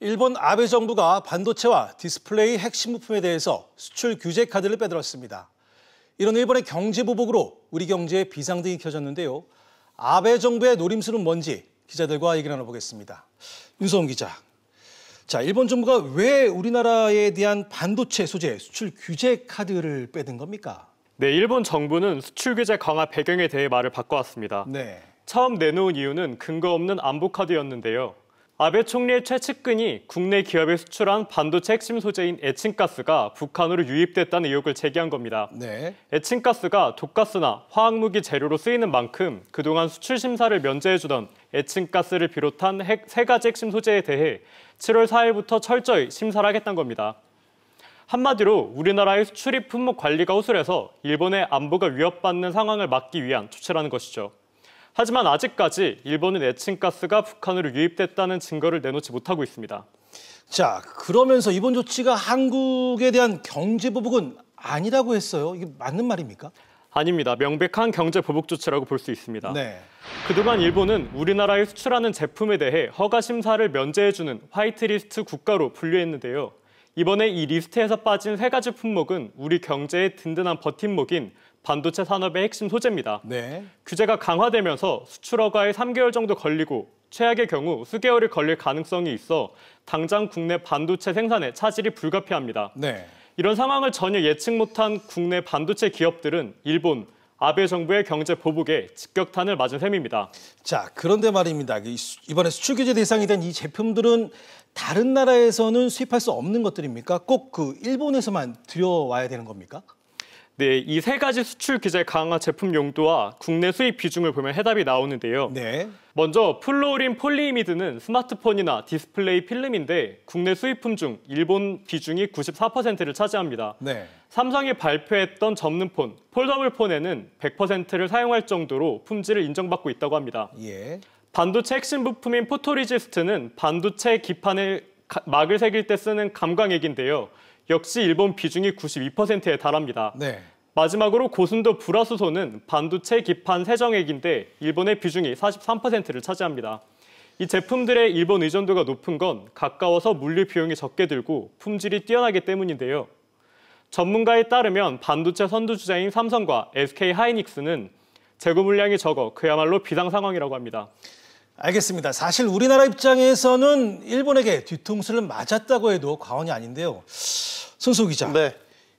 일본 아베 정부가 반도체와 디스플레이 핵심 부품에 대해서 수출 규제 카드를 빼들었습니다. 이런 일본의 경제 보복으로 우리 경제에 비상등이 켜졌는데요. 아베 정부의 노림수는 뭔지 기자들과 얘기 나눠보겠습니다. 윤서원 기자. 자, 일본 정부가 왜 우리나라에 대한 반도체 소재 수출 규제 카드를 빼든 겁니까? 네, 일본 정부는 수출 규제 강화 배경에 대해 말을 바꿔왔습니다. 네. 처음 내놓은 이유는 근거 없는 안보 카드였는데요. 아베 총리의 최측근이 국내 기업에 수출한 반도체 핵심 소재인 에칭가스가 북한으로 유입됐다는 의혹을 제기한 겁니다. 네. 에칭가스가 독가스나 화학무기 재료로 쓰이는 만큼 그동안 수출 심사를 면제해주던 에칭가스를 비롯한 세 가지 핵심 소재에 대해 7월 4일부터 철저히 심사를 하겠다는 겁니다. 한마디로 우리나라의 수출입 품목 관리가 허술해서 일본의 안보가 위협받는 상황을 막기 위한 조치라는 것이죠. 하지만 아직까지 일본은 에칭가스가 북한으로 유입됐다는 증거를 내놓지 못하고 있습니다. 자, 그러면서 이번 조치가 한국에 대한 경제 보복은 아니라고 했어요. 이게 맞는 말입니까? 아닙니다. 명백한 경제 보복 조치라고 볼 수 있습니다. 네. 그동안 일본은 우리나라에 수출하는 제품에 대해 허가 심사를 면제해주는 화이트리스트 국가로 분류했는데요. 이번에 이 리스트에서 빠진 세 가지 품목은 우리 경제의 든든한 버팀목인 반도체 산업의 핵심 소재입니다. 네. 규제가 강화되면서 수출 허가에 3개월 정도 걸리고 최악의 경우 수개월이 걸릴 가능성이 있어 당장 국내 반도체 생산에 차질이 불가피합니다. 네. 이런 이런 상황을 전혀 예측 못한 국내 반도체 기업들은 일본, 아베 정부의 경제 보복에 직격탄을 맞은 셈입니다. 자, 그런데 말입니다. 이번에 수출 규제 대상이 된 이 제품들은 다른 나라에서는 수입할 수 없는 것들입니까? 꼭 그 일본에서만 들여와야 되는 겁니까? 네, 이 세 가지 수출 규제 강화 제품 용도와 국내 수입 비중을 보면 해답이 나오는데요. 네. 먼저 플루오린 폴리이미드는 스마트폰이나 디스플레이 필름인데 국내 수입품 중 일본 비중이 94%를 차지합니다. 네. 삼성이 발표했던 접는폰, 폴더블폰에는 100%를 사용할 정도로 품질을 인정받고 있다고 합니다. 예. 반도체 핵심 부품인 포토리지스트는 반도체 기판을 막을 새길 때 쓰는 감광액인데요. 역시 일본 비중이 92%에 달합니다. 네. 마지막으로 고순도 불화수소는 반도체 기판 세정액인데 일본의 비중이 43%를 차지합니다. 이 제품들의 일본 의존도가 높은 건 가까워서 물류 비용이 적게 들고 품질이 뛰어나기 때문인데요. 전문가에 따르면 반도체 선두주자인 삼성과 SK하이닉스는 재고 물량이 적어 그야말로 비상 상황이라고 합니다. 알겠습니다. 사실 우리나라 입장에서는 일본에게 뒤통수를 맞았다고 해도 과언이 아닌데요. 손수 기자. 네.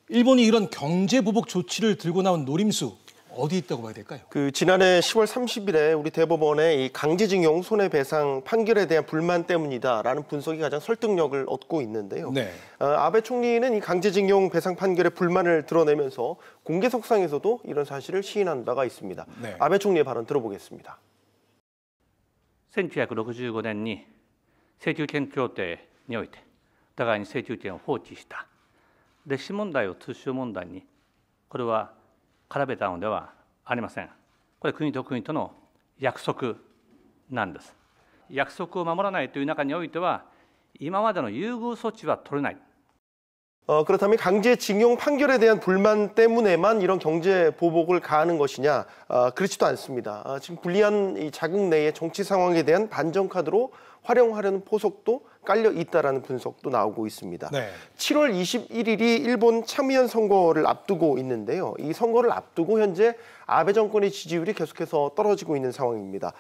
일본이 이런 경제 보복 조치를 들고 나온 노림수 어디 있다고 봐야 될까요? 지난해 10월 30일에 우리 대법원의 이 강제징용 손해배상 판결에 대한 불만 때문이다라는 분석이 가장 설득력을 얻고 있는데요. 네. 아베 총리는 이 강제징용 배상 판결에 불만을 드러내면서 공개석상에서도 이런 사실을 시인한 바가 있습니다. 네. 아베 총리의 발언 들어보겠습니다. 1965年に請求権協定においてお互いに請求権を放棄した。歴史問題を通商問題にこれは絡めたのではありません。これ国と国との約束なんです。約束を守らないという中においては今までの優遇措置は取れない。 그렇다면 강제징용 판결에 대한 불만 때문에만 이런 경제 보복을 가하는 것이냐? 그렇지도 않습니다. 지금 불리한 이 자국 내의 정치 상황에 대한 반전 카드로 활용하려는 포석도 깔려 있다라는 분석도 나오고 있습니다. 네. 7월 21일이 일본 참의원 선거를 앞두고 있는데요. 이 선거를 앞두고 현재 아베 정권의 지지율이 계속해서 떨어지고 있는 상황입니다.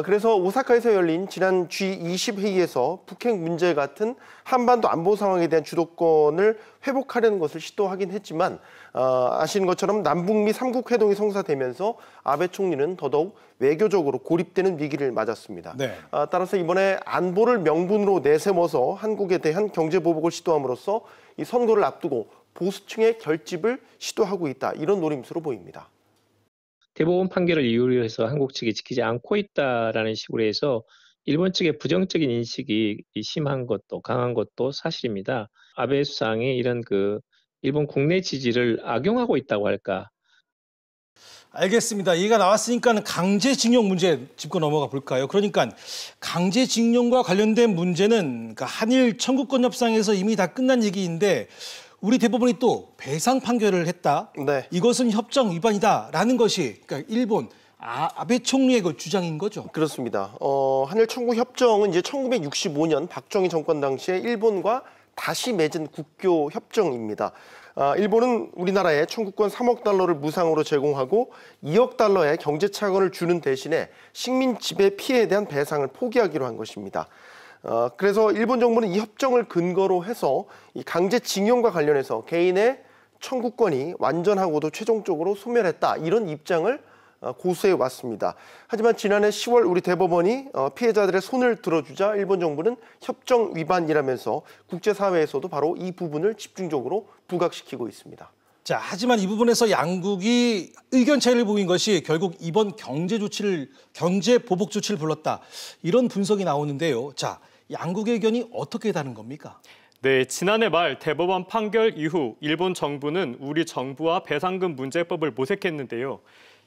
그래서 오사카에서 열린 지난 G20 회의에서 북핵 문제 같은 한반도 안보 상황에 대한 주도권을 회복하려는 것을 시도하긴 했지만 아시는 것처럼 남북미 3국 회동이 성사되면서 아베 총리는 더더욱 외교적으로 고립되는 위기를 맞았습니다. 네. 따라서 이번에 안보를 명분으로 내세워서 한국에 대한 경제 보복을 시도함으로써 이 선거를 앞두고 보수층의 결집을 시도하고 있다. 이런 노림수로 보입니다. 대법원 판결을 이유로 해서 한국 측이 지키지 않고 있다라는 식으로 해서 일본 측의 부정적인 인식이 심한 것도 강한 것도 사실입니다. 아베 수상이 이런 일본 국내 지지를 악용하고 있다고 할까? 알겠습니다. 얘기가 나왔으니까 강제징용 문제 짚고 넘어가 볼까요? 그러니까 강제징용과 관련된 문제는 한일 청구권 협상에서 이미 다 끝난 얘기인데 우리 대법원이 또 배상 판결을 했다. 네. 이것은 협정 위반이다라는 것이 그러니까 일본 아베 총리의 그 주장인 거죠? 그렇습니다. 한일 청구 협정은 이제 1965년 박정희 정권 당시에 일본과 다시 맺은 국교 협정입니다. 일본은 우리나라에 청구권 3억 달러를 무상으로 제공하고 2억 달러의 경제 차원을 주는 대신에 식민 지배 피해에 대한 배상을 포기하기로 한 것입니다. 그래서 일본 정부는 이 협정을 근거로 해서 이 강제징용과 관련해서 개인의 청구권이 완전하고도 최종적으로 소멸했다, 이런 입장을 고수해 왔습니다. 하지만 지난해 10월 우리 대법원이 피해자들의 손을 들어주자 일본 정부는 협정 위반이라면서 국제사회에서도 바로 이 부분을 집중적으로 부각시키고 있습니다. 자, 하지만 이 부분에서 양국이 의견 차이를 보인 것이 결국 이번 경제 보복 조치를 불렀다, 이런 분석이 나오는데요. 자, 양국의 의견이 어떻게 다른 겁니까? 네, 지난해 말 대법원 판결 이후 일본 정부는 우리 정부와 배상금 문제법을 모색했는데요.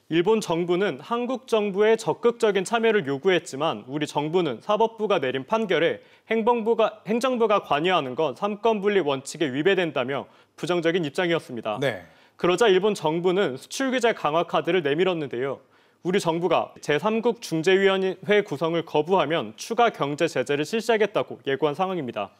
일본 정부는 한국 정부의 적극적인 참여를 요구했지만 우리 정부는 사법부가 내린 판결에 행정부가 관여하는 건 삼권분리 원칙에 위배된다며 부정적인 입장이었습니다. 네. 그러자 일본 정부는 수출 규제 강화 카드를 내밀었는데요. 우리 정부가 제3국 중재위원회 구성을 거부하면 추가 경제 제재를 실시하겠다고 예고한 상황입니다.